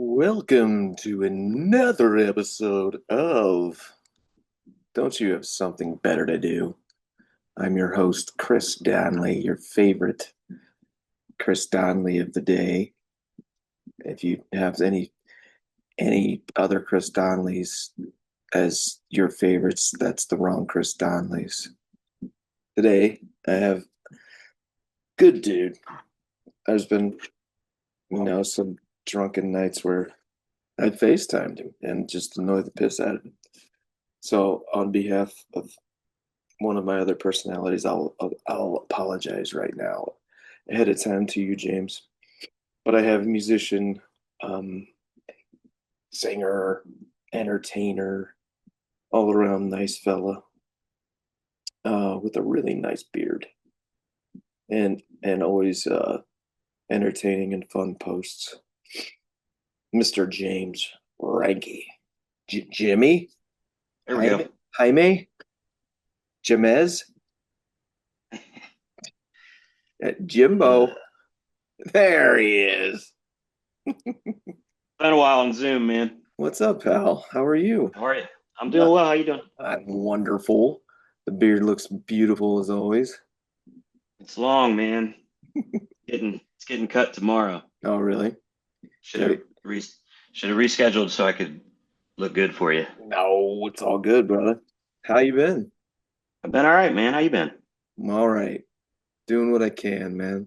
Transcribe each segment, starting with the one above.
Welcome to another episode of Don't You Have Something Better to Do? I'm your host, Chris Donley, your favorite Chris Donley of the day. If you have any other Chris Donleys as your favorites, that's the wrong Chris Donleys. Today, I have good dude. There's been, some drunken nights where I FaceTimed him and just annoyed the piss out of him. So, on behalf of one of my other personalities, I'll apologize right now ahead of time to you, James. But I have musician, um, singer, entertainer, all around nice fella, with a really nice beard, and always entertaining and fun posts. Mr. James Ranke. Jimmy? There we go. Jaime? Jamez? Jimbo. There he is. Been a while on Zoom, man. What's up, pal? How are you? All right. I'm doing well. How you doing? I'm wonderful. The beard looks beautiful as always. It's long, man. It's getting cut tomorrow. Oh, really? Should have rescheduled so I could look good for you. No, it's all good, brother. How you been? I've been all right, man. How you been? I'm all right. Doing what I can, man.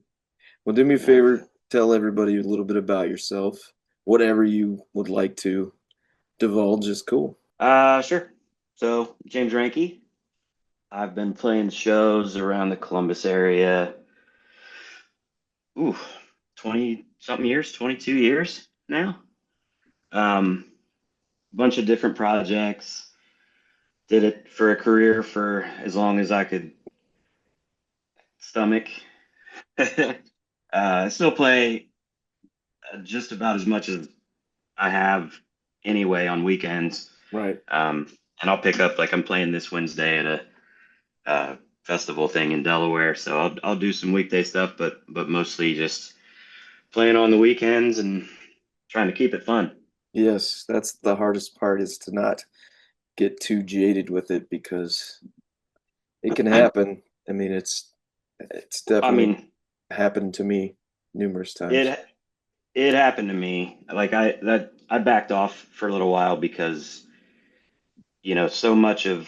Well, do me a favor, tell everybody a little bit about yourself. Whatever you would like to divulge is cool. Sure. So, James Ranke. I've been playing shows around the Columbus area. Ooh, 20 something years, 22 years now. Bunch of different projects. Did it for a career for as long as I could stomach. I still play just about as much as I have anyway on weekends. Right. And I'll pick up, like I'm playing this Wednesday at a festival thing in Delaware, so I'll do some weekday stuff, but mostly just playing on the weekends and trying to keep it fun. Yes, that's the hardest part is to not get too jaded with it because it can I happen. I mean, it's I definitely mean, happened to me numerous times. it it happened to me. Like I backed off for a little while because so much of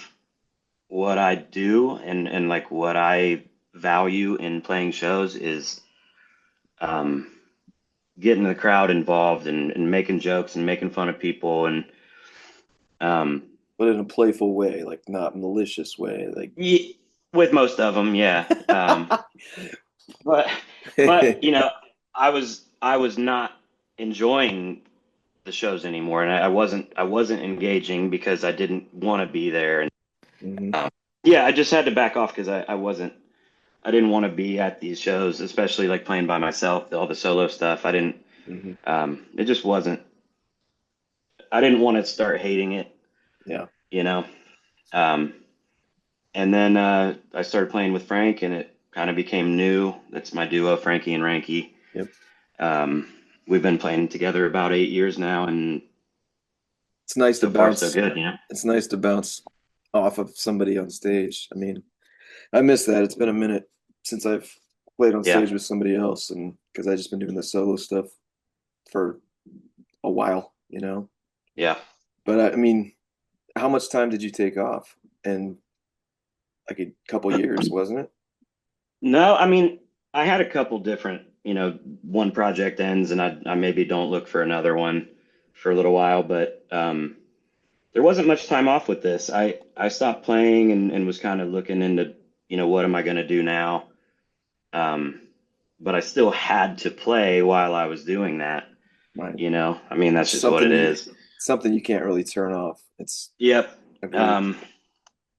what I do and like what I value in playing shows is um, getting the crowd involved and making jokes and making fun of people and um, But in a playful way, like not malicious way. Like y with most of them, yeah. But I was not enjoying the shows anymore, and I wasn't engaging because I didn't want to be there. And Mhm. yeah, I just had to back off because I didn't want to be at these shows, especially like playing by myself, all the solo stuff. I didn't. Mhm. It just wasn't. I didn't want to start hating it, Yeah. you know. Um, and then I started playing with Frank, and it kind of became new. That's my duo, FrankieAndRanke. Yep. Um, we've been playing together about 8 years now, and It's nice to so far so bounce. good. It's nice to bounce off of somebody on stage. I mean, I miss that. It's been a minute since I've played on Yeah, stage with somebody else, and because I just been doing the solo stuff for a while. yeah. But I mean, how much time did you take off? And like a couple years, wasn't it? No, I mean, I had a couple different, one project ends and I maybe don't look for another one for a little while, but there wasn't much time off with this. I stopped playing and was kind of looking into, what am I going to do now? Um, but I still had to play while I was doing that, Right. I mean, that's It's just what it is. something you can't really turn off. It's Yep. agreed.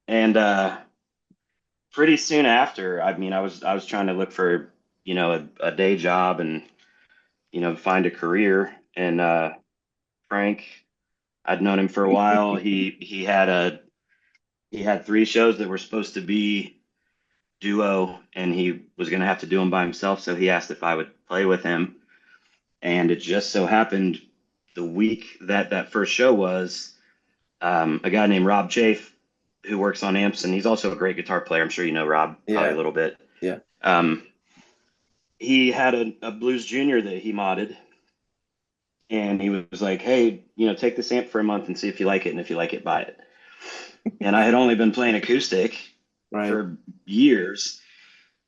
And pretty soon after, I mean, I was trying to look for, a day job and find a career. And Frank, I'd known him for a while. He had three shows that were supposed to be duo, and he was going to have to do them by himself. So he asked if I would play with him, and it just so happened the week that that first show was, a guy named Rob Chafe, who works on amps, and he's also a great guitar player. I'm sure you know Rob probably a Yeah. little bit. Yeah. Um, he had a Blues Junior that he modded, and he was like, "Hey, take this amp for a month and see if you like it, and if you like it, buy it." And I had only been playing acoustic Right. for years,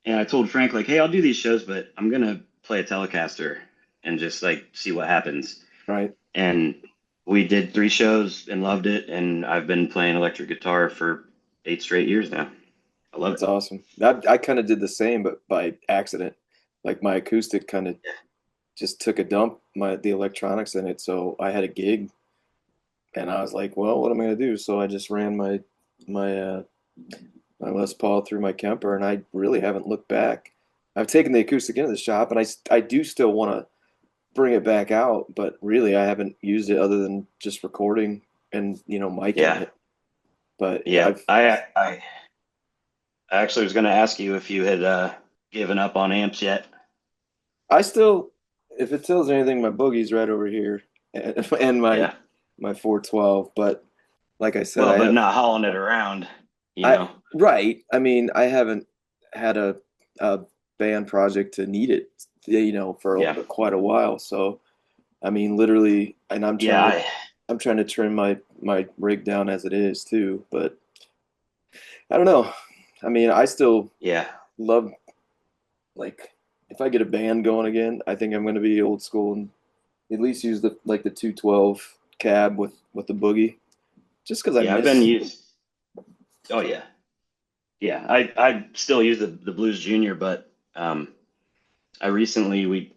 and I told Frank like, "Hey, I'll do these shows, but I'm gonna play a Telecaster and just like see what happens." Right. And we did 3 shows and loved it, and I've been playing electric guitar for 8 straight years now. I love That's it. awesome. I kind of did the same, but by accident. Like my acoustic kind of just took a dump, the electronics in it. So I had a gig, and I was like, well, what am I gonna do? So I just ran my my Les Paul through my Kemper, and I really haven't looked back. I've taken the acoustic into the shop, and I do still want to bring it back out, but really I haven't used it other than just recording and miking Yeah, it. But yeah, yeah. I actually was going to ask you if you had given up on amps yet. I still, if it tells you anything, my boogie's right over here, and Yeah. my 412. But like I said, Well, but not hauling it around, you I know. right. I mean, I haven't had a band project to need it, for Yeah. quite a while. So I mean, literally, and Yeah. I'm trying to trim my rig down as it is too. But I don't know. I mean, I still Yeah. love, like, if I get a band going again, I think I'm going to be old school and at least use the 212 cab with the boogie, just because I Yeah. I've been miss. used. Oh, yeah. Yeah. I still use the Blues Junior, but I recently, we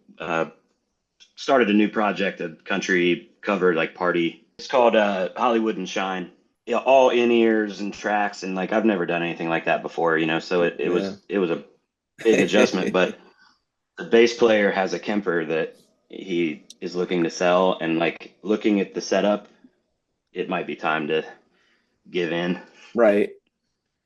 started a new project, a country cover like party. It's called Hollywood and Shine. Yeah, all in ears and tracks, and like I've never done anything like that before, so it Yeah. was a big adjustment. But the bass player has a Kemper that he is looking to sell, and like looking at the setup, it might be time to give in. Right.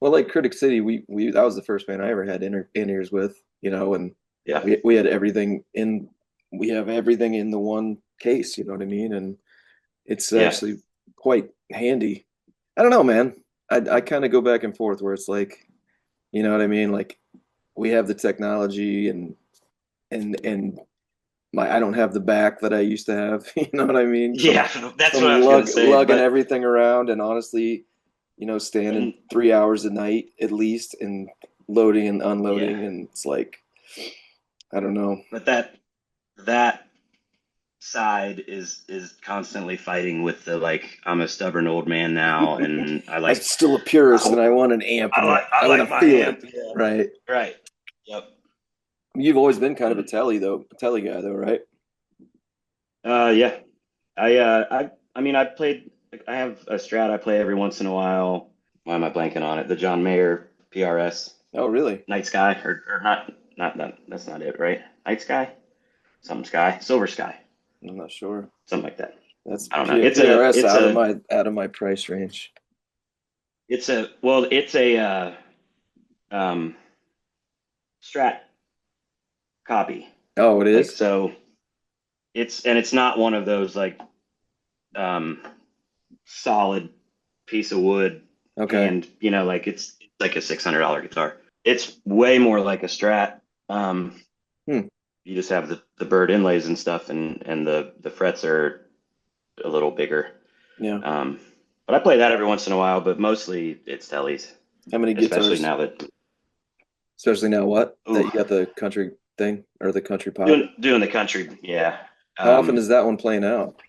Well, like Critic City, we that was the first band I ever had in ears with, and Yeah, we had everything in we have everything in the one case, you know what I mean? And it's yeah, actually quite handy. I don't know, man. I kind of go back and forth where it's like, you know what I mean? Like we have the technology and my I don't have the back that I used to have, you know what I mean? yeah. That's what I From was gonna say. lugging But everything around and honestly, standing and 3 hours a night at least and loading and yeah, unloading, and it's like I don't know. but that side is constantly fighting with the like I'm a stubborn old man now, and I'm still a purist and I, I want an amp and I I want like to my feel it. amp. Yeah. Right. Right. Yep. You've always been kind of a And telly guy though, right? yeah, I mean, I have a Strat I play every once in a while. Why am I blanking on it? The John Mayer PRS Oh, really? Night Sky, or not that. That's not it, right? Night Sky, something Sky, Silver Sky, I'm not sure. something like that. That's I don't know. PRS out of my price range. It's a um, Strat copy. Oh, it Like is? so, it's not one of those like um, solid piece of wood, Okay. and like it's like a $600 guitar. It's way more like a Strat. Um, Hmm. you just have the bird inlays and stuff, and the frets are a little bigger. Yeah. But I play that every once in a while, but mostly it's tellies, How many especially guitars? now that Especially now what? That ooh, you got the country thing or the country pop? doing the country. Yeah. How often Um, is that one playing out?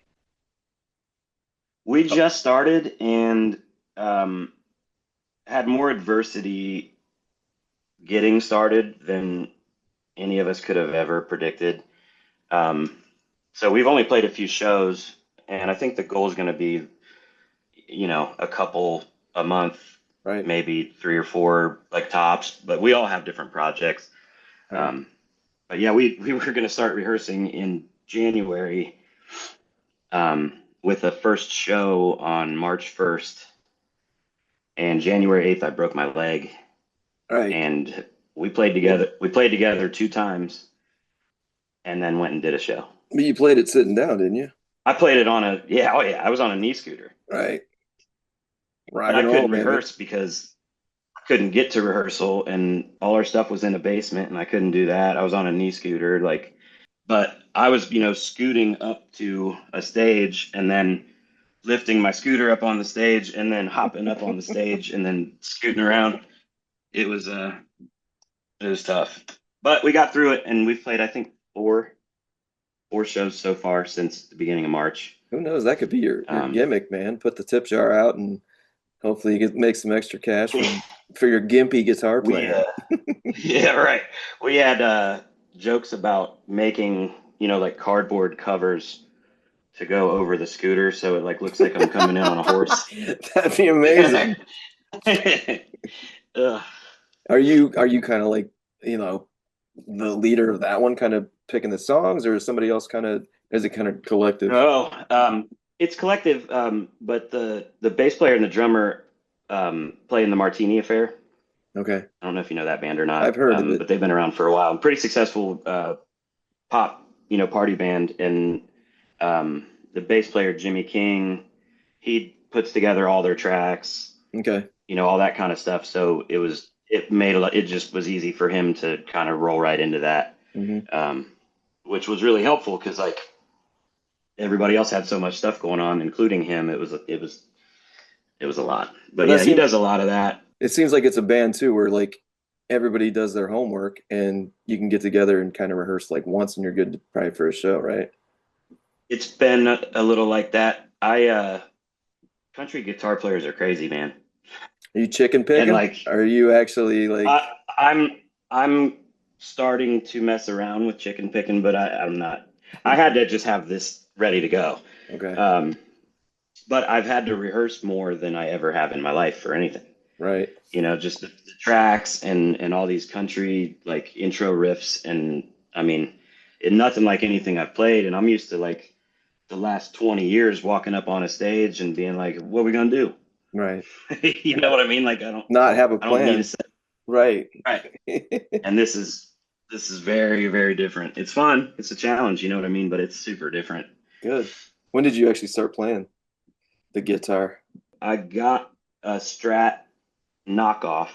we Oh, just started and um, had more adversity getting started than any of us could have ever predicted. Um, so we've only played a few shows, and I think the goal is going to be, a couple a month, right. maybe 3 or 4 like tops. But we all have different projects. Right. Um, but yeah, we were going to start rehearsing in January, with the first show on March 1st, and January 8th I broke my leg, Right. and we played together. We played together 2 times, and then went and did a show. But you played it sitting down, didn't you? I played it on a yeah, oh yeah, I was on a knee scooter, Right. but Rock I and roll, couldn't baby. rehearse because I couldn't get to rehearsal, and all our stuff was in the basement, and I couldn't do that. I was on a knee scooter, like, but I was, scooting up to a stage and then lifting my scooter up on the stage and then hopping up on the stage and then scooting around. It was it was tough, but we got through it, and we've played I think four shows so far since the beginning of March. Who knows? That could be your Um, gimmick, man. Put the tip jar out and hopefully you make some extra cash for your gimpy guitar we playing. yeah, right. We had jokes about making, like cardboard covers to go over the scooter so it like looks like I'm coming in on a horse. That'd be amazing. Ugh. Are you kind of like, you know, the leader of that one, kind of picking the songs, or is somebody else kind of, is it kind of collective? No, it's collective, but the bass player and the drummer play in the Martini Affair. Okay. I don't know if you know that band or I've not, heard of it. but they've been around for a while. Pretty successful pop, party band. And the bass player Jimmy King, he puts together all their tracks, Okay. all that kind of stuff. So it made it just was easy for him to kind of roll right into that, Hmm. um, which was really helpful because like everybody else had so much stuff going on, including him. It was a lot. But But that yeah, he seems does a lot of that. it seems like it's a band too, where like everybody does their homework and you can get together and kind of rehearse like once and you're good to, probably for a show, right? It's been a little like that. Country guitar players are crazy, man. Are you chicken And picking? like Are you actually like, I I'm starting to mess around with chicken picking, but I'm not. I had to just have this ready to go. okay, Um, but I've had to rehearse more than I ever have in my life for anything. right? Just the tracks and all these country like intro riffs, and I mean, nothing like anything I've played, and I'm used to like the last 20 years walking up on a stage and being like, what are we gonna do? Right. You know what I mean? Like Not have a I don't need a plan. set. Right. Right. And this is very, very different. It's fun. It's a challenge, you know what I mean? But it's super different. Good. When did you actually start playing the guitar? I got a Strat knockoff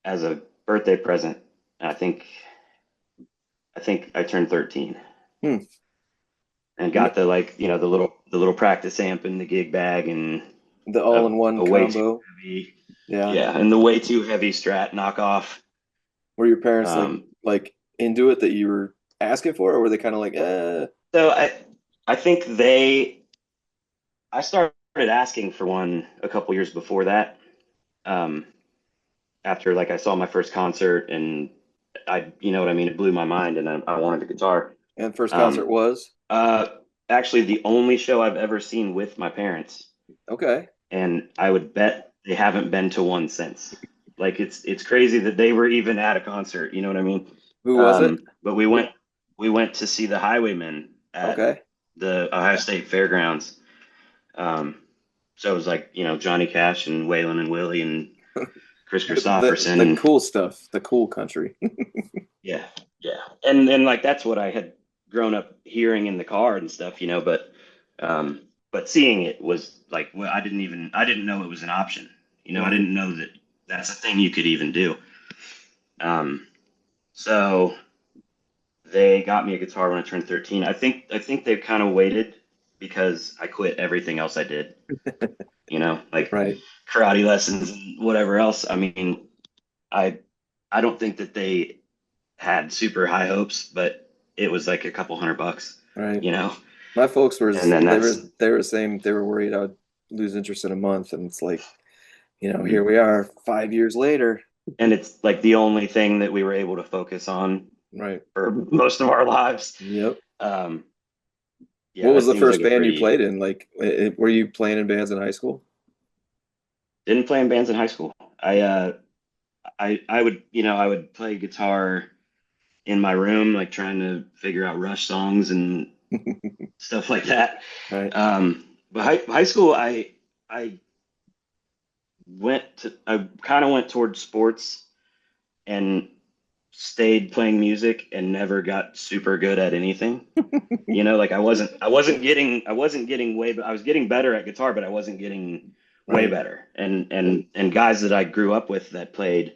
as a birthday present. I think I turned 13 Hmm. and got the like, the little practice amp in the gig bag and The a, all-in-one a way too combo. heavy, Yeah. yeah, and the way too heavy Strat knockoff. Were your parents Um, like into it that you were asking for, or were they kind of like, so I think I started asking for one a couple years before that. Um, After like I saw my first concert and you know what I mean, it blew my mind and I wanted a guitar. and first concert Um, was? uh, Actually, the only show I've ever seen with my parents, Okay. and I would bet they haven't been to one since. Like it's crazy that they were even at a concert. You know what I mean? Who was it? But we went to see the Highwaymen at Okay. the Ohio State Fairgrounds. Um, so it was like Johnny Cash and Waylon and Willie and Chris Christopherson The and cool stuff, the cool country. yeah, yeah, and like that's what I had grown up hearing in the car and stuff, but seeing it was like, well, I didn't know it was an option. I Hmm. didn't know that that's a thing you could even do. Um, so they got me a guitar when I turned 13. I think they've kind of waited because I quit everything else I did, like Right. karate lessons and whatever else. I mean, I I don't think that they had super high hopes, but it was like a couple $100, Right. you know. My folks were And then they that's were they were saying they were worried I would lose interest in a month, and it's like, here mhm. we are 5 years later. And it's like the only thing that we were able to focus on Right. for most of our lives. Yep. Um, yeah, What was that the seems first like a band you pretty played in? Like, were you playing in bands in high school? didn't play in bands in high school. I would play guitar in my room, like trying to figure out Rush songs and stuff like that. Right. But high school, I I kind of went towards sports and stayed playing music and never got super good at anything. You know, like I was getting better at guitar, but I wasn't getting way Right. better. And guys that I grew up with that played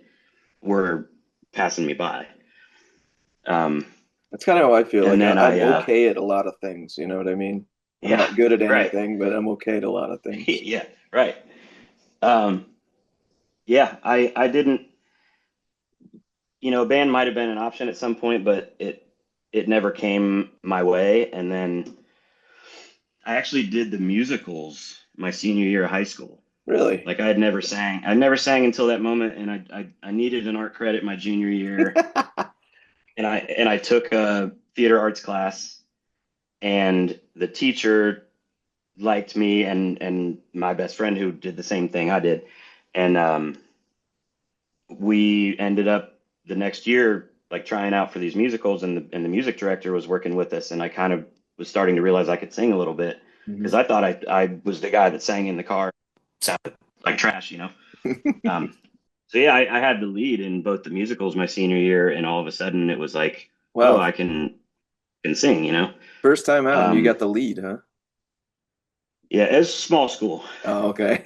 were passing me by. Um, That's kind of how I feel. and Like then I'm I, okay at a lot of things. You know what I mean? I'm yeah, not good at right. anything, but I'm okay at a lot of things. Yeah, right. Um, yeah, I didn't, a band might have been an option at some point, but it never came my way. And then I actually did the musicals my senior year of high school. Really? Like I never sang until that moment, and I needed an art credit my junior year, and I took a theater arts class, and the teacher liked me and my best friend who did the same thing I did, and we ended up the next year like trying out for these musicals, and the music director was working with us, and I kind of was starting to realize I could sing a little bit because Mhm. I thought I was the guy that sang in the car, sounded like trash, you know. Um, so yeah, I had the lead in both the musicals my senior year, and all of a sudden it was like, oh, Wow. I can sing, you know. First time out, and you Um, got the lead, huh? yeah, it's a small school. Oh, okay.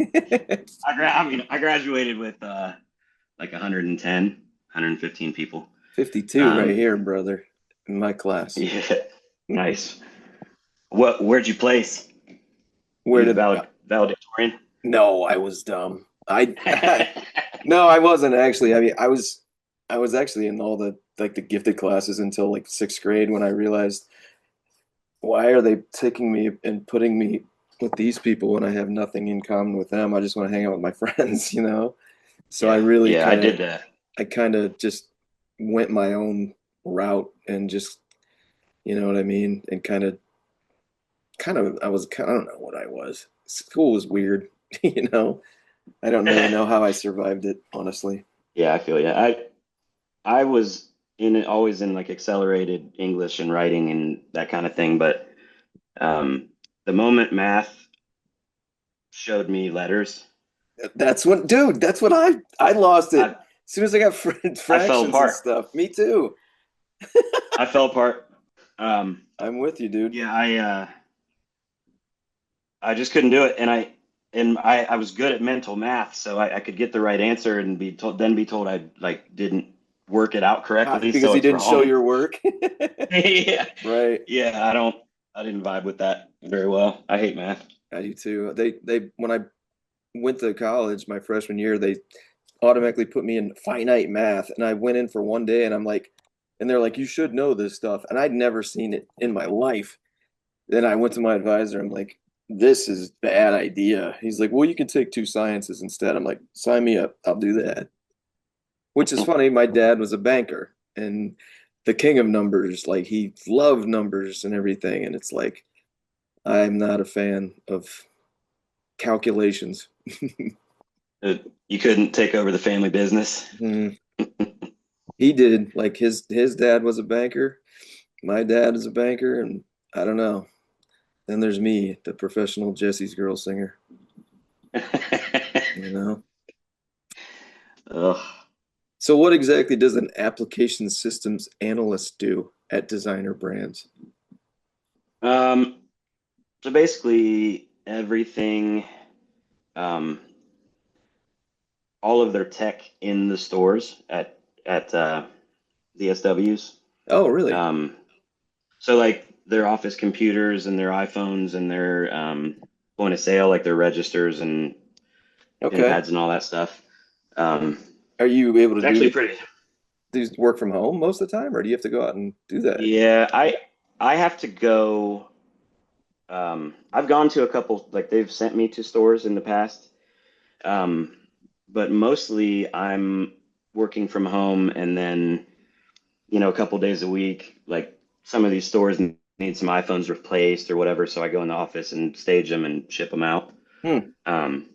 I graduated with like 110, 115 people. 52 right Um, here, brother, in my class. yeah, nice. Where'd you place? Were Where you the did valedictorian? No, I was dumb. No, I wasn't actually. I mean, I was actually in all the like the gifted classes until like sixth grade when I realized why are they taking me and putting me with these people when I have nothing in common with them? I just want to hang out with my friends, you know? So I Yeah, really yeah, I did that. I kind of just went my own route and just, you know what I mean? And I was kind of, I don't know what I was. School was weird, you know? I don't really know how I survived it, honestly. Yeah, I feel you. I was always in like accelerated English and writing and that kind of thing, but the moment math showed me letters, That's what, dude, that's what I lost it. I As soon as I got I fell fractions and apart. stuff. Me too. I fell apart. Um, I'm with you, dude. yeah, I just couldn't do it, and I was good at mental math, so I could get the right answer and be told I like didn't work it out correctly, Because so he it's didn't show wrong. your work. Yeah, Right. yeah, I didn't vibe with that very well. I hate math. I do too. When I went to college my freshman year, they automatically put me in finite math, and I went in for one day, and I'm like, and they're like, you should know this stuff, and I'd never seen it in my life. Then I went to my advisor. I'm like, this is bad idea. He's like, well, you can take two sciences instead. I'm like, sign me up. I'll do that. Which is funny. My dad was a banker and the king of numbers. Like he loved numbers and everything. And it's like, I'm not a fan of calculations. You couldn't take over the family business. Mm, he did. Like his dad was a banker. My dad is a banker, and I don't know. Then there's me, the professional Jesse's Girl singer. You know. Ugh. So, what exactly does an application systems analyst do at designer brands? Um, so basically everything, um, all of their tech in the stores at DSWs. Oh, really? Um, so like their office computers and their iPhones and their point of sale, like their registers and pin Okay. pads and all that stuff. Um, Are you able to it's actually do pretty. these work from home most of the time, or do you have to go out and do that? Yeah, I have to go. I've gone to a couple, like they've sent me to stores in the past, um, but mostly I'm working from home, and then a couple days a week, like some of these stores need some iPhones replaced or whatever, so I go in the office and stage them and ship them out. Hmm. Um,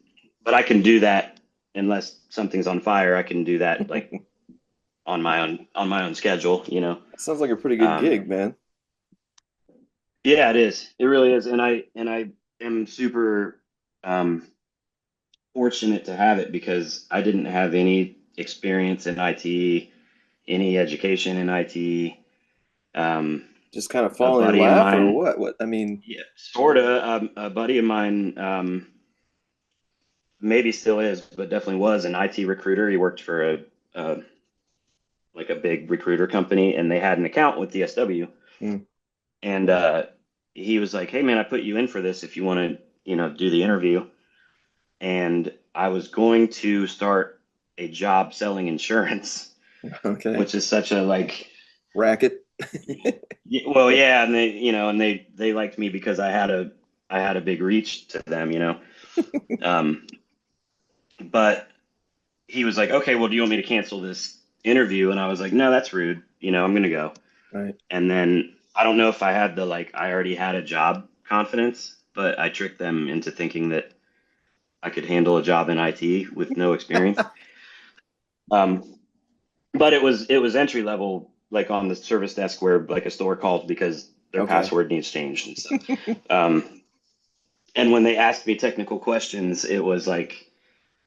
but I can do that unless something's on fire. I can do that like on my own schedule, you know. Sounds like a pretty good Um, gig, man. yeah, it is. It really is, and I am super um, fortunate to have it because I didn't have any experience in IT, any education in IT. Um, Just kind of a fall in your buddy of lap or mine, what? What I mean, yeah, sort of, a buddy of mine, maybe still is, but definitely was an IT recruiter. He worked for a like a big recruiter company, and they had an account with DSW. mm, And he was like, "Hey, man, I put you in for this if you want to, do the interview." And I was going to start a job selling insurance, okay, which is such a like, racket. well, yeah, and they liked me because I had a big reach to them, Um, but he was like, "Okay, well, do you want me to cancel this interview?" And I was like, "No, that's rude. I'm gonna go." Right. And then I don't know if I had the like I already had a job confidence, but I tricked them into thinking that I could handle a job in IT with no experience. Um, but it was entry level, like on the service desk where like a store calls because their Okay. password needs changed and stuff. Um, and when they asked me technical questions, it was like,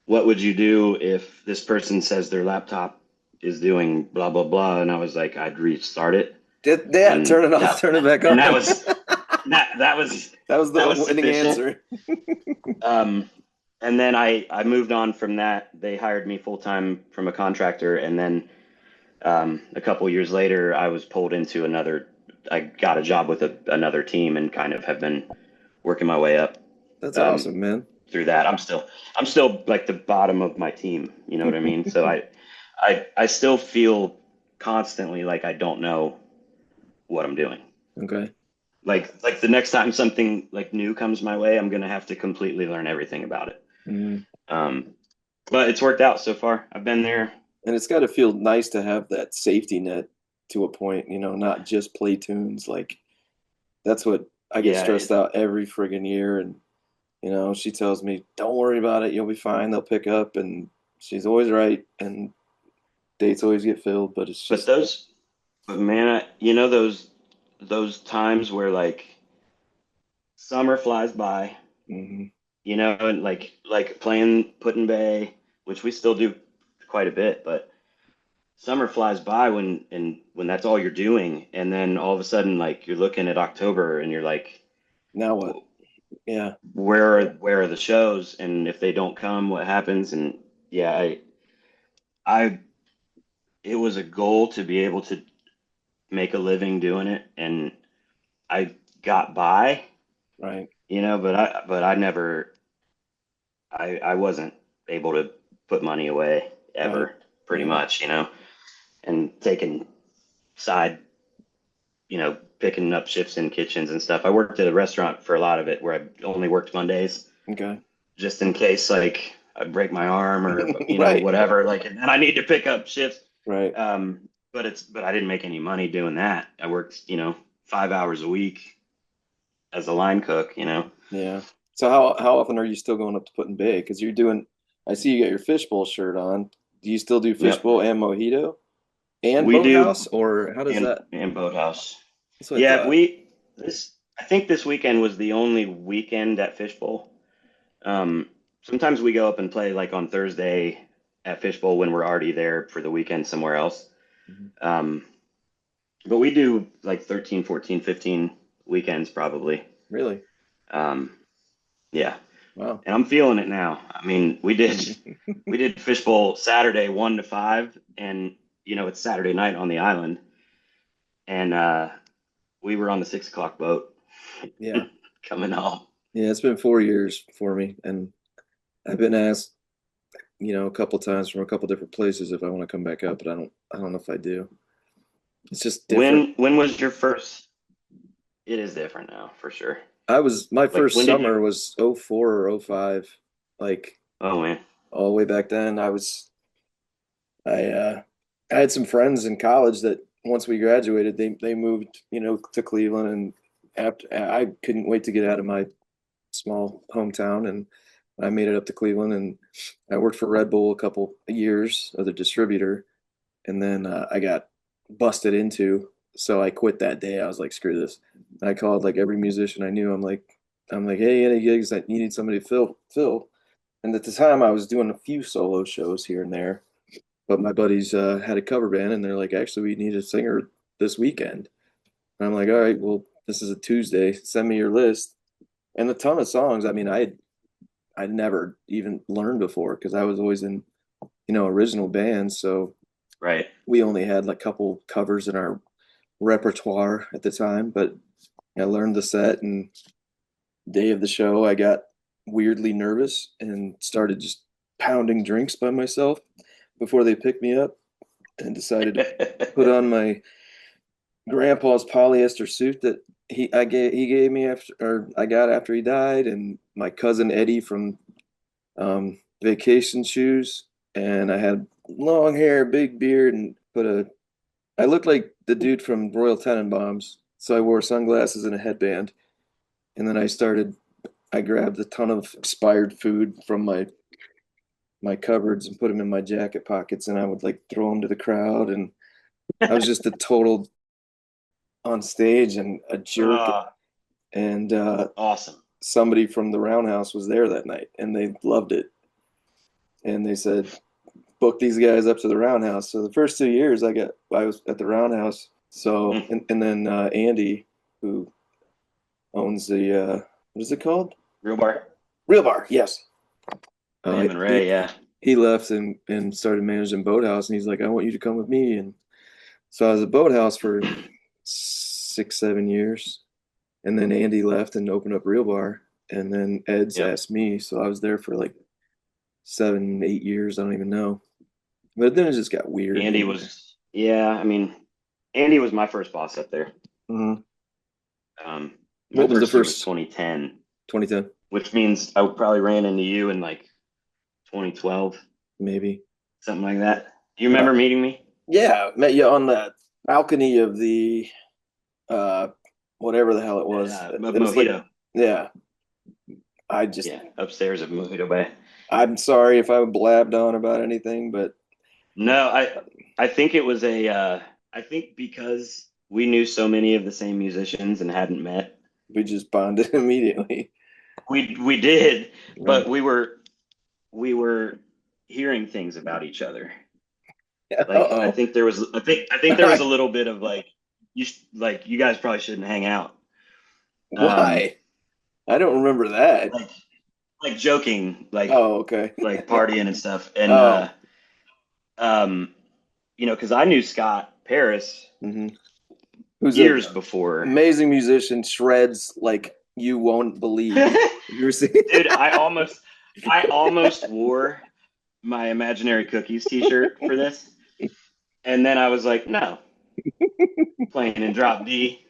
"What would you do if this person says their laptop is doing blah blah blah?" And I was like, "I'd restart it." Yeah, And turn it off, turn it back and on. that was That was that the was winning sufficient. answer. Um, and then I moved on from that. They hired me full time from a contractor, and then a couple years later, I was pulled into another. I got a job with another team, and kind of have been working my way up That's um, awesome, man. through that. I'm still like the bottom of my team. You know what I mean? So I still feel constantly like I don't know what I'm doing. Okay. Like the next time something like new comes my way, I'm gonna have to completely learn everything about it. Mm. Um, but it's worked out so far. I've been there. And it's got to feel nice to have that safety net to a point, not just play tunes. Like that's what I get Yeah, stressed out every friggin' year. And, she tells me, don't worry about it. You'll be fine. They'll pick up. And she's always right. And dates always get filled, but it's but just, those, but man, those times where like summer flies by, mhm. and like playing Put-in-Bay, which we still do quite a bit, but summer flies by when that's all you're doing, and then all of a sudden like you're looking at October and you're like, Now what? Yeah. where are the shows? And if they don't come, what happens? And yeah, I it was a goal to be able to make a living doing it, and I got by, Right. but I never, I wasn't able to put money away Right. ever, pretty Yeah. much, and taking side, picking up shifts in kitchens and stuff. I worked at a restaurant for a lot of it where I only worked Mondays Okay. just in case like I break my arm or Right. whatever, like, and I need to pick up shifts. Right. But I didn't make any money doing that. I worked 5 hours a week as a line cook. Yeah. So how often are you still going up to Put in Bay? Because you're doing, I see you got your fishbowl shirt on. Do you still do Yep, fishbowl and mojito and we do. boathouse, or how does that? And Boathouse. That's what I Yeah, thought. I think this weekend was the only weekend at Fishbowl. Sometimes we go up and play like on Thursday at Fishbowl when we're already there for the weekend somewhere else. Mhm. Um, but we do like 13, 14, 15 weekends probably. Really? Um, yeah, Wow. and I'm feeling it now. I mean, we did Fishbowl Saturday 1 to 5, and it's Saturday night on the island, and we were on the 6 o'clock boat Yeah. coming home. Yeah, it's been 4 years for me, and I've been asked, a couple times from a couple different places if I want to come back up, but I don't know if I do. It's just different. When was your first? It is different now for sure. My Like first when did you? summer was '04 or '05, like Oh man, all the way back then. I had some friends in college that once we graduated, they moved, to Cleveland, and after I couldn't wait to get out of my small hometown, and I made it up to Cleveland, and I worked for Red Bull a couple of years as a distributor, and then I got busted into, so I quit that day. I was like, screw this. And I called like every musician I knew. I'm like, hey, any gigs that you need somebody to fill? And at the time, I was doing a few solo shows here and there, but my buddies had a cover band, and they're like, actually, we need a singer this weekend. And I'm like, all right, well, this is a Tuesday. Send me your list, and a ton of songs. I mean, I'd never even learned before because I was always in original bands. So Right. we only had like a couple covers in our repertoire at the time, but I learned the set, and day of the show, I got weirdly nervous and started just pounding drinks by myself before they picked me up, and decided to put on my grandpa's polyester suit that he gave me after, or I got after he died, and my cousin Eddie from vacation shoes, and I had long hair, big beard, and I looked like the dude from Royal Tenenbaums, so I wore sunglasses and a headband, and then I grabbed a ton of expired food from my cupboards and put them in my jacket pockets, and I would like throw them to the crowd, and I was just a total on stage and a jerk. Uh, And awesome. somebody from the Roundhouse was there that night, and they loved it, and they said, book these guys up to the Roundhouse. So the first 2 years I was at the Roundhouse. So Mm. and then Andy, who owns the what is it called? Real bar. Real Bar, yes. Sam and Ray, yeah. He left and started managing Boathouse, and he's like, I want you to come with me. And so I was at Boathouse for 6, 7 years, and then Andy left and opened up Real Bar, and then Ed's Yep. asked me, so I was there for like 7, 8 years. I don't even know, but then it just got weird. Andy was, yeah, I mean, Andy was my first boss up there. Mhm. My What was the first year was first 2010, 2010? which means I probably ran into you in like 2012, Maybe. something like that. Do you remember meeting me? Yeah, met you on the balcony of the uh whatever the hell it was. Of It was like, Mojito. yeah. I just Yeah, upstairs of Mojito Bay. I'm sorry if I blabbed on about anything, but No, I think it was I think because we knew so many of the same musicians and hadn't met. we just bonded immediately. We did, Right. but we were hearing things about each other. Like Uh-oh. I think there was a little bit of like like you guys probably shouldn't hang out. Um Why? I don't remember that. like like joking, Oh, okay. like partying and stuff. And Oh. um because I knew Scott Paris Hmm. Who's an years before. amazing musician, shreds like you won't believe. You were seeing Dude, I almost wore my Imaginary Cookies t-shirt for this. And then I was like, no, playing in drop D,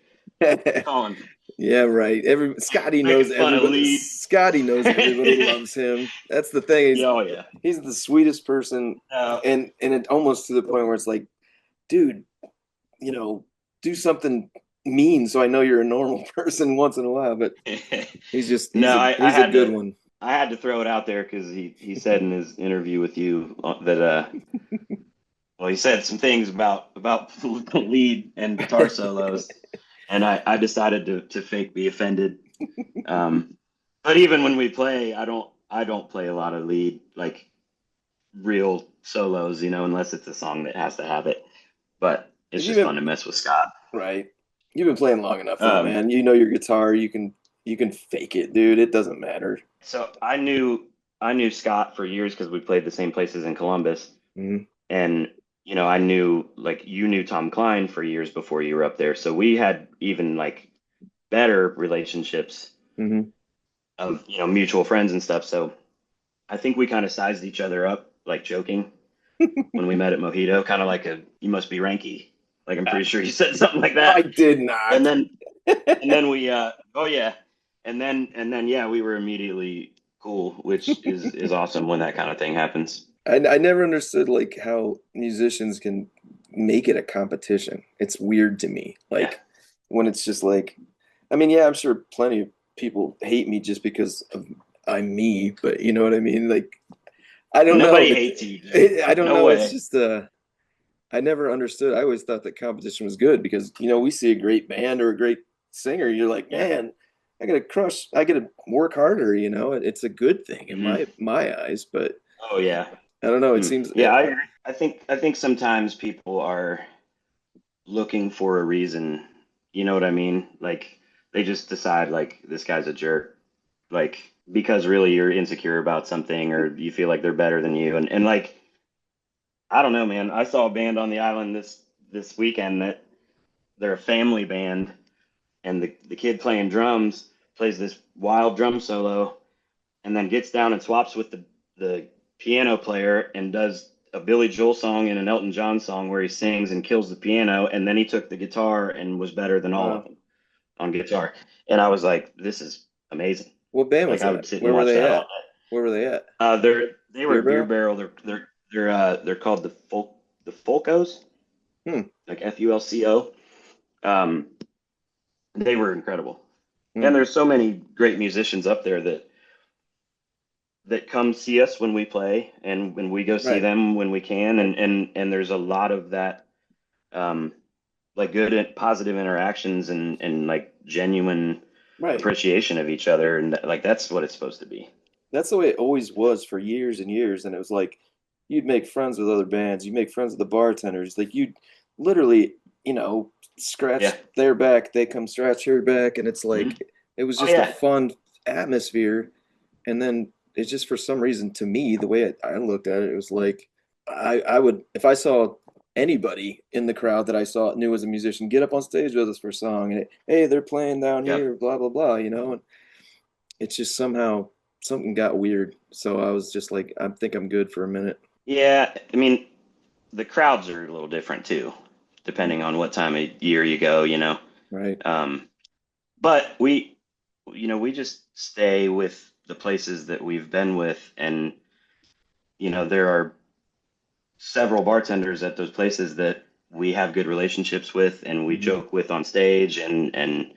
Colin. Yeah, right. Scotty Making knows fun of everybody. lead. Scotty knows everybody loves him. That's the thing. Yeah, oh yeah. He's the sweetest person, and it almost to the point where it's like, dude, do something mean so I know you're a normal person once in a while. But he's a good one. I had to throw it out there because he said in his interview with you that well, he said some things about the lead and guitar solos, and I decided to fake be offended. But even when we play, I don't play a lot of lead, like real solos, unless it's a song that has to have it. But it's just fun to mess with Scott. Right. You've been playing long enough, though, Um, man. You know your guitar. You can fake it, dude. It doesn't matter. so I knew Scott for years because we played the same places in Columbus, Mhm. and I knew like you knew Tom Klein for years before you were up there, so we had even like better relationships Mhm. of mutual friends and stuff. So I think we kind of sized each other up, like joking, when we met at Mojito, kind of like you must be Ranke. Like I'm pretty sure you said something like that. I did not. And then we oh yeah, and then yeah, we were immediately cool, which is awesome when that kind of thing happens. I never understood like how musicians can make it a competition. It's weird to me. Like Yeah. when it's just like, I mean, yeah, I'm sure plenty of people hate me just because I'm me, but you know what I mean? Like, I don't know. Nobody hates you. I don't No know. way. It's just I never understood. I always thought that competition was good because we see a great band or a great singer, you're like, Yeah. man, I gotta work harder. It's a good thing in Mhm. my eyes, but Oh yeah. I don't know. It seems Yeah, I think sometimes people are looking for a reason. You know what I mean? Like they just decide like this guy's a jerk, like because really you're insecure about something or you feel like they're better than you. And like I don't know, man. I saw a band on the island this weekend that they're a family band, and the kid playing drums plays this wild drum solo, and then gets down and swaps with the piano player and does a Billy Joel song and an Elton John song where he sings and kills the piano, and then he took the guitar and was better than all of wow. them on guitar. And I was like, this is amazing. What band Like was I that? would sit and Where were watch they that all at? day. Where were they at? They were Beer Beer Barrel? Barrel. They're called the Folkos, Hmm. like FULCO. Um, they were incredible. Hmm. And there's so many great musicians up there that come see us when we play and when we go see Right. them when we can, and there's a lot of that, um like good and positive interactions and like genuine Right. appreciation of each other, and like that's what it's supposed to be. That's the way it always was for years and years. And it was like you'd make friends with other bands, you make friends with the bartenders. Like you'd literally, scratch Yeah. their back, they come scratch your back, and it's Hmm. like it was Oh just a yeah. fun atmosphere. And then it's just for some reason to me, the way I looked at it, it was like I would if I saw anybody in the crowd that I saw knew as a musician get up on stage with us for a song and hey, they're playing down Yep. here, blah blah blah, and it's just somehow something got weird. So I was just like, I think I'm good for a minute. Yeah, I mean, the crowds are a little different too, depending on what time of year you go. Right. um but we just stay with the places that we've been with, and there are several bartenders at those places that we have good relationships with and we Hmm. joke with on stage, and Make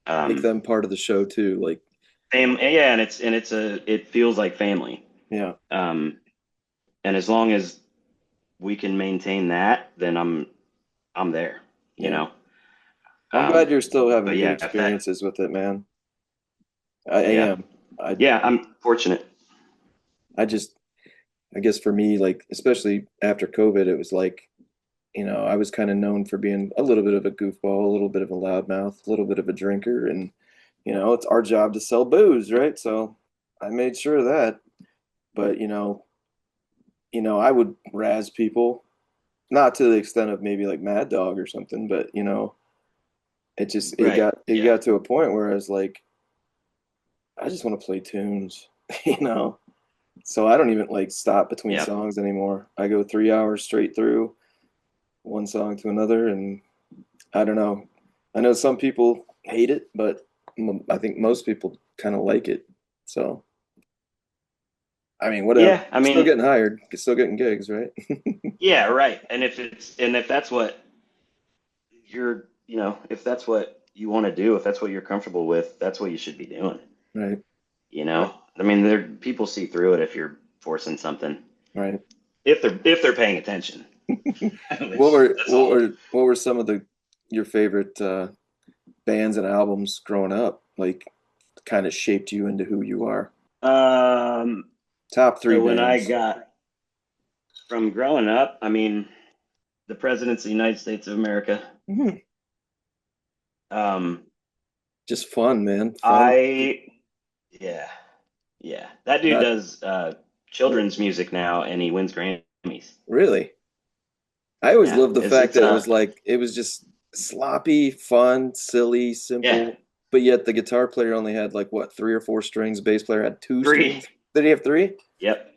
um them part of the show too. Like, yeah, and it feels like family. yeah, um and as long as we can maintain that, then I'm there you yeah. know I'm glad um you're still having but good yeah, if that experiences with it, man. I yeah, am. I yeah, I'm fortunate. I just I guess for me, like especially after COVID, it was like, I was kind of known for being a little bit of a goofball, a little bit of a loudmouth, a little bit of a drinker, and it's our job to sell booze, right? So I made sure of that. But I would razz people, not to the extent of maybe like Mad Dog or something, but it just it Right. got it Yeah. got to a point where I was like, I just want to play tunes, you know. So I don't even like stop between Yeah. songs anymore. I go 3 hours straight through one song to another, and I don't know. I know some people hate it, but I think most people kind of like it. So I mean, whatever. Yeah, I Still mean, getting hired, still getting gigs, right? yeah, right. And if that's what if that's what you want to do, if that's what you're comfortable with, that's what you should be doing. Right, I mean, people see through it if you're forcing something, right. if they're paying attention, What which were that's what all. were what were some of the your favorite bands and albums growing up? Like, kind of shaped you into who you are. Um, Top three so when I bands. got from growing up, I mean, the Presidents of the United States of America. Mhm. Um, Just fun, man. Fun. I Yeah, yeah. That dude Not does children's music now, and he wins Grammys. really. I always Yeah, loved the it's fact it's that it was just sloppy, fun, silly, yeah, simple, but yet the guitar player only had like what, three or four strings. Bass player had two three. strings. Did he have three? Yep.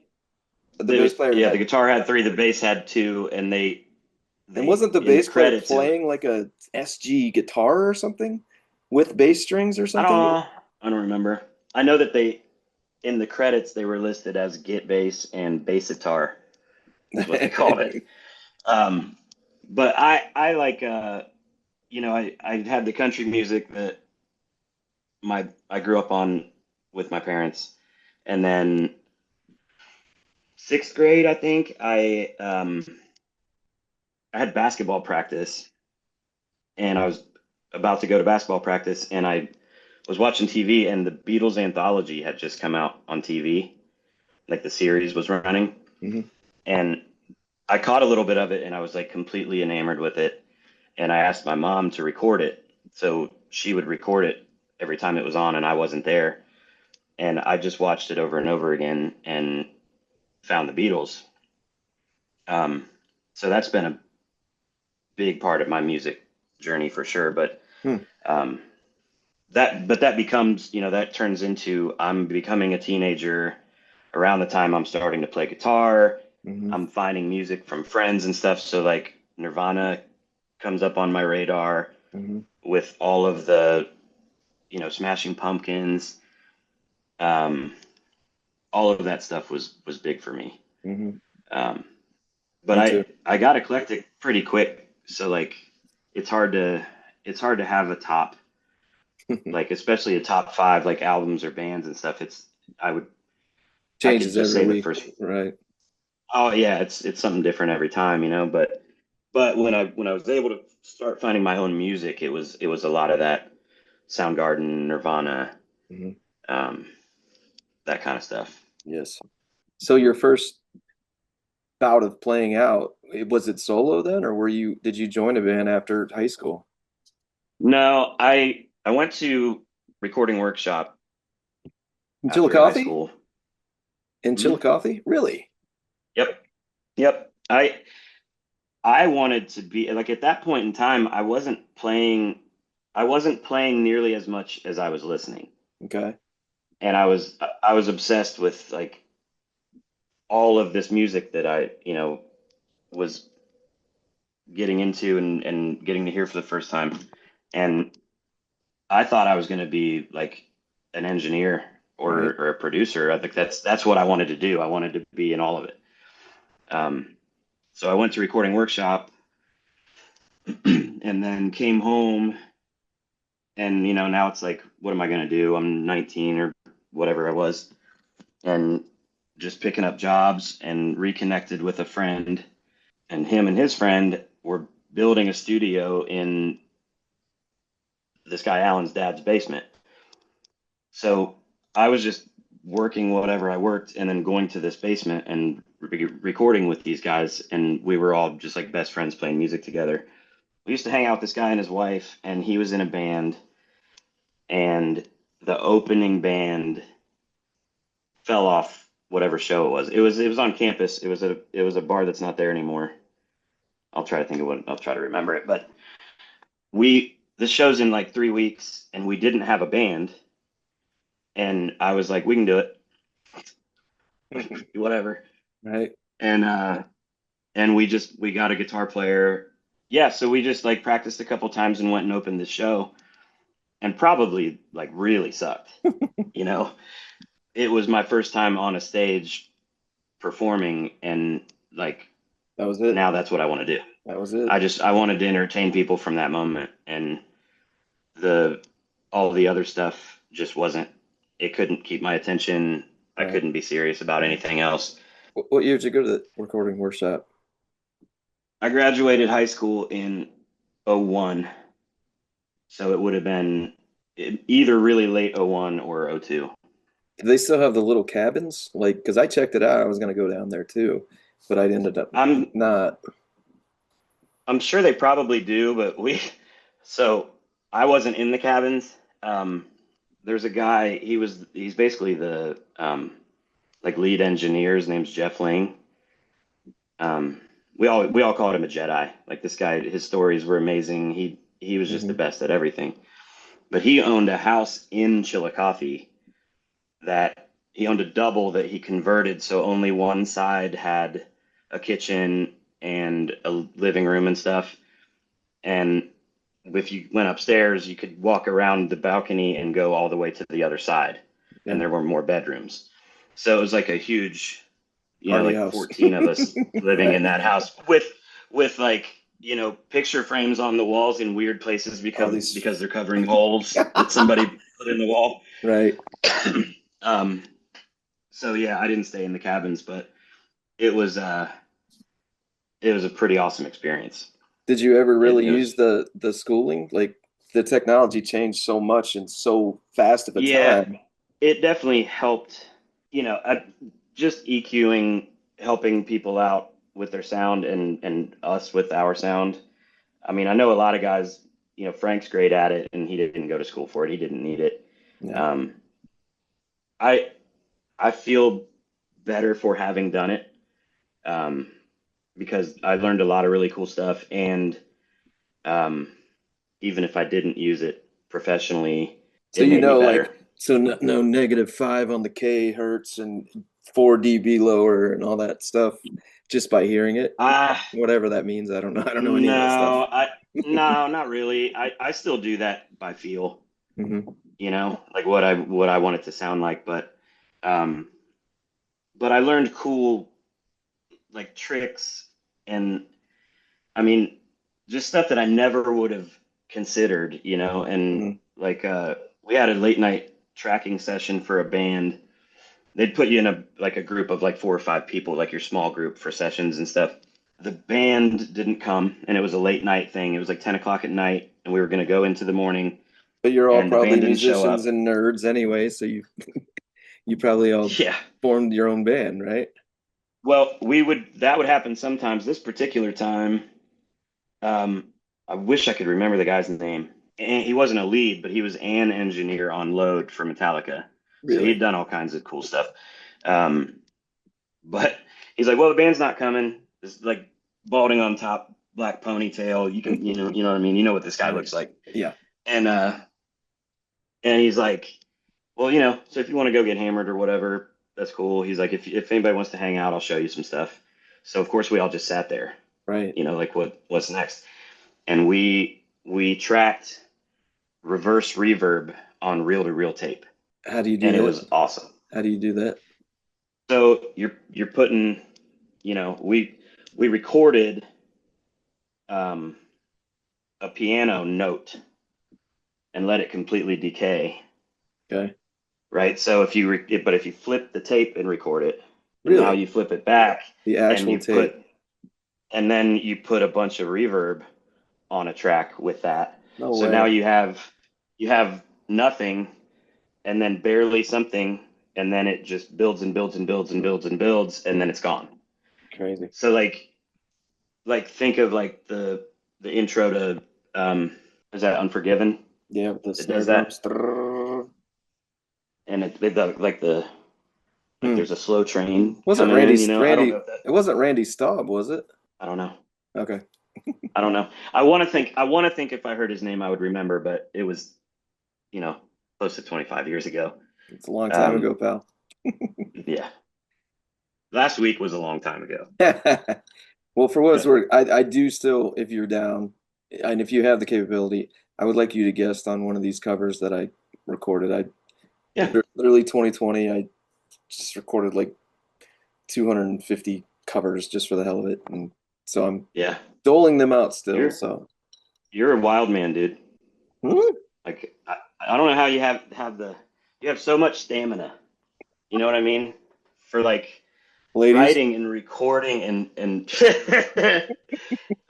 The bass player The had, guitar had three, the bass had two, and they and they wasn't the in the bass player credits. playing like a SG guitar or something with bass strings or something? I don't remember. I know that they in the credits they were listed as git bass and bass guitar is what they called it. Um, but I like I had the country music that I grew up on with my parents, and then sixth grade I think I had basketball practice, and I was about to go to basketball practice, and I was watching TV, and the Beatles anthology had just come out on TV, like the series was running, And I caught a little bit of it and I was like completely enamored with it. And I asked my mom to record it. So she would record it every time it was on and I wasn't there. And I just watched it over and over again and found the Beatles. Um, so that's been a big part of my music journey for sure. But Hmm. um, that becomes, that turns into I'm becoming a teenager around the time I'm starting to play guitar. Hmm. I'm finding music from friends and stuff. So like Nirvana comes up on my radar Hmm. with all of the, Smashing Pumpkins. Um, all of that stuff was big for me. Hmm. Um, but Me too. I got eclectic pretty quick. So like it's hard to it's hard to have a top, like especially a top five like albums or bands and stuff. I would I could Changes just every say the week, first. right? Oh yeah, it's something different every time, but when I was able to start finding my own music, it was a lot of that Soundgarden, Nirvana, Hmm. um, that kind of stuff. Yes. So your first bout of playing out, was it solo then, or did you join a band after high school? No, I went to recording workshop In after high Chillicothe? school. In Hmm. Chillicothe? Really? Yep, yep. I wanted to be like at that point in time, I wasn't playing nearly as much as I was listening. Okay. And I was obsessed with like all of this music that I, was getting into and getting to hear for the first time. And I thought I was going to be like an engineer Right. or a producer. I think that's what I wanted to do. I wanted to be in all of it. Um, so I went to recording workshop and then came home and now it's like, what am I going to do? I'm 19 or whatever I was, and just picking up jobs and reconnected with a friend, and him and his friend were building a studio in this guy Alan's dad's basement. So I was just working whatever I worked and then going to this basement and recording with these guys. And we were all just like best friends playing music together. We used to hang out with this guy and his wife, and he was in a band. And the opening band fell off whatever show it was. It was on campus. It was a bar that's not there anymore. I'll try to remember it. But this show's in like 3 weeks, and we didn't have a band. And I was like, we can do it, whatever. Right. And we got a guitar player. Yeah, so we just like practiced a couple times and went and opened the show, and probably like really sucked. You know, it was my first time on a stage performing, and like That was it. now that's what I want to do. That was it. I wanted to entertain people from that moment, and the all the other stuff just wasn't. It couldn't keep my attention. I Right. couldn't be serious about anything else. What year did you go to the recording workshop? I graduated high school in '01, so it would have been either really late '01 or '02. Do they still have the little cabins? Like, because I checked it out, I was gonna go down there too, but I ended up I'm not. I'm sure they probably do, but so I wasn't in the cabins. There's a guy, he's basically the like lead engineer. His name's Jeff Ling. Um, we all called him a Jedi. Like this guy, his stories were amazing. He was just the Hmm. best at everything. But he owned a house in Chillicothe that he owned a double that he converted so only one side had a kitchen and a living room and stuff. And if you went upstairs, you could walk around the balcony and go all the way to the other side, and Yeah. there were more bedrooms. So it was like a huge, Party like house. 14 of us living in that house with like, picture frames on the walls in weird places All because these. because they're covering holes that somebody put in the wall. Right. um, so yeah, I didn't stay in the cabins, but it was uh it was a pretty awesome experience. Did you ever It, really it was use the schooling? Like the technology changed so much in so fast of a Yeah, time. it definitely helped, just EQing. helping people out with their sound and us with our sound. I mean, I know a lot of guys, Frank's great at it and he didn't go to school for it. He didn't need it. Yeah. Um, I I feel better for having done it, um, because I learned a lot of really cool stuff. And um, even if I didn't use it professionally, So it made me like, better. so no -5 on the K hertz and 4 dB lower and all that stuff just by hearing it, Ah, whatever that means. I don't know. I don't know any of that stuff. no, no, not really. I still do that by feel, Hmm. like what I want it to sound like. Um, but I learned cool like tricks and I mean just stuff that I never would have considered, and Hmm. like we had a late night tracking session for a band. They'd put you in a group of like 4 or 5 people, like your small group for sessions and stuff. The band didn't come and it was a late night thing. It was like 10 o'clock at night and we were going to go into the morning But you're all and the probably band didn't show musicians up. and nerds anyway, so you probably all Yeah. formed your own band, right? Well, that would happen sometimes. This particular time, um, I wish I could remember the guy's name. And he wasn't a lead, but he was an engineer on Load for Metallica. So he'd Really? done all kinds of cool stuff. Um, but he's like, "Well, the band's not coming." This like balding on top, black ponytail. You know what I mean. You know what this guy Right. looks like. Yeah. And and he's like, "Well, so if you want to go get hammered or whatever, that's cool." He's like, "If anybody wants to hang out, I'll show you some stuff." So of course we all just sat there, Right. like what's next? And we tracked reverse reverb on reel-to-reel tape, How do you do and it that? was awesome. How do you do that? So you're putting, we recorded um, a piano note and let it completely decay, Okay. right? So if you flip the tape and record it, and now Really? you flip it back The and actual tape? and then you put a bunch of reverb on a track with that. No So now way. you have nothing and then barely something, and then it just builds and builds and builds and builds and builds, and then it's gone. Crazy. So like think of like the intro to is that Unforgiven? Yeah, with the It snare does drums. that, and like Hmm. there's a slow train Wasn't coming in. I don't know Randy? if that. It wasn't Randy Staub, was it? I don't know. Okay. I don't know. I want to think if I heard his name I would remember, but it was you know close to 25 years ago. It's a long time Um, ago, pal. yeah, last week was a long time ago. Well, for what it's worth, I do still, if you're down, and if you have the capability, I would like you to guest on one of these covers that I recorded. Yeah, Literally 2020, I just recorded like 250 covers just for the hell of it, and so I'm yeah. doling them out still. You're So, you're a wild man, dude. hmm? Like I don't know how you have so much stamina. You know what I mean? For like Ladies, writing and recording and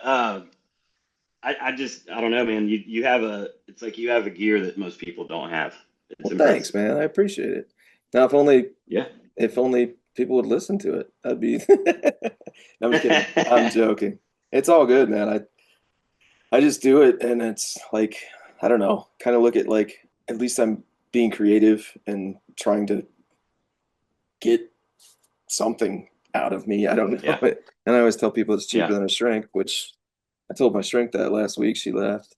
um I don't know, man. You have it's like you have a gear that most people don't have. It's well, thanks, impressive. man. I appreciate it. Now, Yeah. if only people would listen to it, that'd be. No, I'm just kidding. I'm joking. It's all good, man. I just do it, and it's like I don't know. Kind of look at like at least I'm being creative and trying to get something out of me. I don't know. Yeah. And I always tell people it's cheaper Yeah. than a shrink, which I told my shrink that last week. She laughed.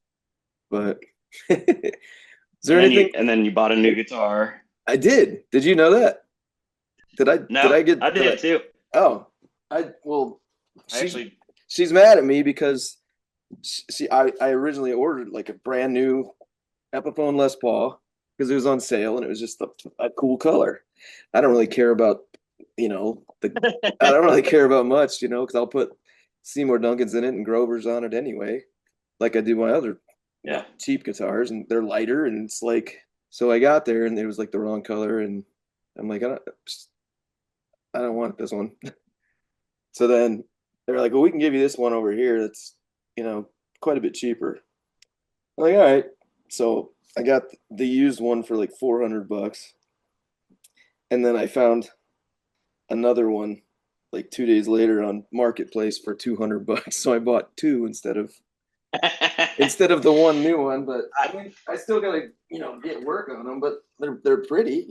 But is there anything And then you bought a new guitar. I did? Did you know that? Did No, I I get did it too. oh, well, I actually she's mad at me because I originally ordered like a brand new Epiphone Les Paul because it was on sale and it was just a cool color. I don't really care about, I don't really care about much, because I'll put Seymour Duncan's in it and Grover's on it anyway, like I do my other, yeah. cheap guitars, and they're lighter, and it's like, so I got there and it was like the wrong color, and I'm like, I don't want this one. So then they're like, well, we can give you this one over here that's, quite a bit cheaper. I'm like, all right. So I got the used one for like $400. And then I found another one like 2 days later on Marketplace for $200. So I bought two instead of the one new one. But I mean, I still gotta get work on them. But they're pretty,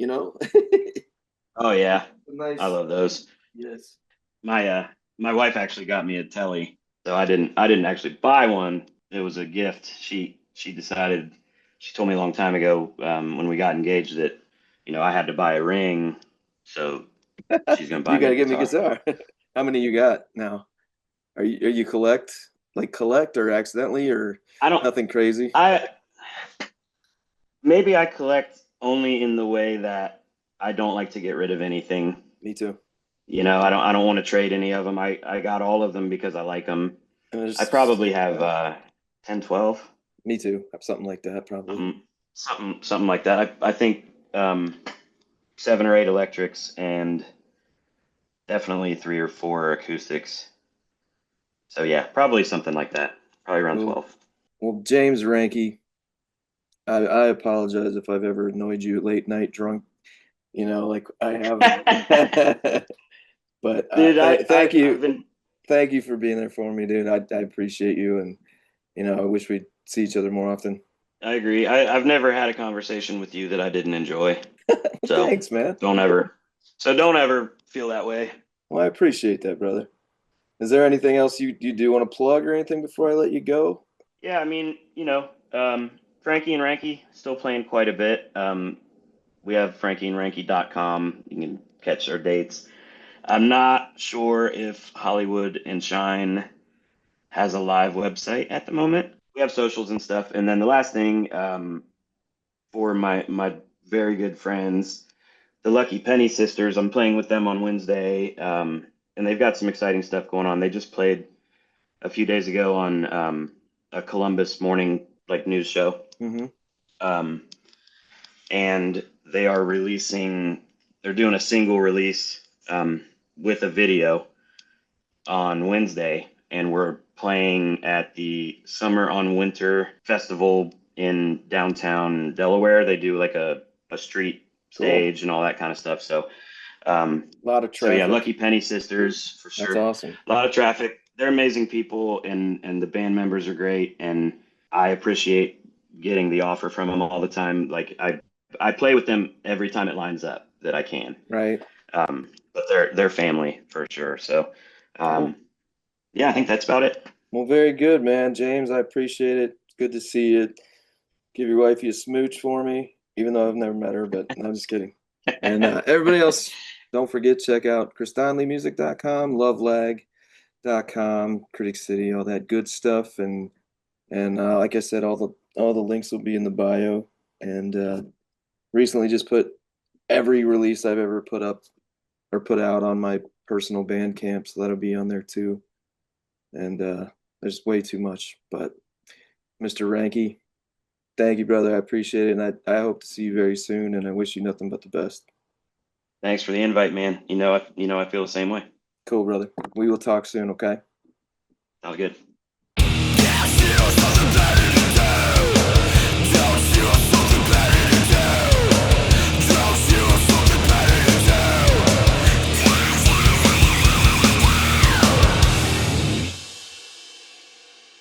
Oh yeah, I Nice. love those. Yes. My wife actually got me a telly, so I didn't actually buy one. It was a gift. She decided, she told me a long time ago, when we got engaged, that I had to buy a ring, so she's gonna buy You me a gotta get me a guitar. guitar. How many you got now? Are you collect or accidentally or I don't nothing crazy? I Maybe I collect only in the way that I don't like to get rid of anything. Me too. I don't want to trade any of them. I got all of them because I like them. And I there's probably have 10, 12. Me too. Something like that probably. Something like that. I think 7 or 8 electrics and definitely 3 or 4 acoustics. So yeah, probably something like that. Probably around Cool. 12. Well, James Ranke, I apologize if I've ever annoyed you late night drunk, like I have. But Dude, thank I've you, been. thank you for being there for me, dude. I appreciate you, and I wish we'd see each other more often. I agree. I've never had a conversation with you that I didn't enjoy. So Thanks, man. don't ever, don't ever feel that way. Well, I appreciate that, brother. Is there anything else you do want to plug or anything before I let you go? Yeah, I mean, Frankie and Ranky still playing quite a bit. We have FrankieAndRanke.com. You can catch our dates. I'm not sure if Hollywood and Shine has a live website at the moment. We have socials and stuff. And then the last thing, for my very good friends, the Lucky Penny Sisters, I'm playing with them on Wednesday, and they've got some exciting stuff going on. They just played a few days ago on a Columbus morning like news show, Mm-hmm. um, and they're doing a single release, with a video on Wednesday, and we're playing at the Summer on Winter Festival in downtown Delaware. They do like a street Cool. stage and all that kind of stuff. So, A lot of so yeah, traffic. Lucky Penny Sisters for That's sure. awesome. A lot of traffic. They're amazing people, and the band members are great, and I appreciate getting the offer from them all the time. Like I play with them every time it lines up that I can. Right. But they're family for sure. So, Cool. um, yeah, I think that's about it. Well, very good, man. James, I appreciate it. It's good to see you. Give your wifey a smooch for me, even though I've never met her, but no, I'm just kidding. And everybody else, don't forget, check out ChrisDonleyMusic.com, LoveLag.com, Critic City, all that good stuff. And like I said, all the links will be in the bio. And recently just put every release I've ever put up or put out on my personal Bandcamp, so that'll be on there too. And there's way too much. But Mr. Ranke, thank you, brother. I appreciate it, and I hope to see you very soon. And I wish you nothing but the best. Thanks for the invite, man. I feel the same way. Cool, brother. We will talk soon. Okay. Sounds good. Cast you from the bed.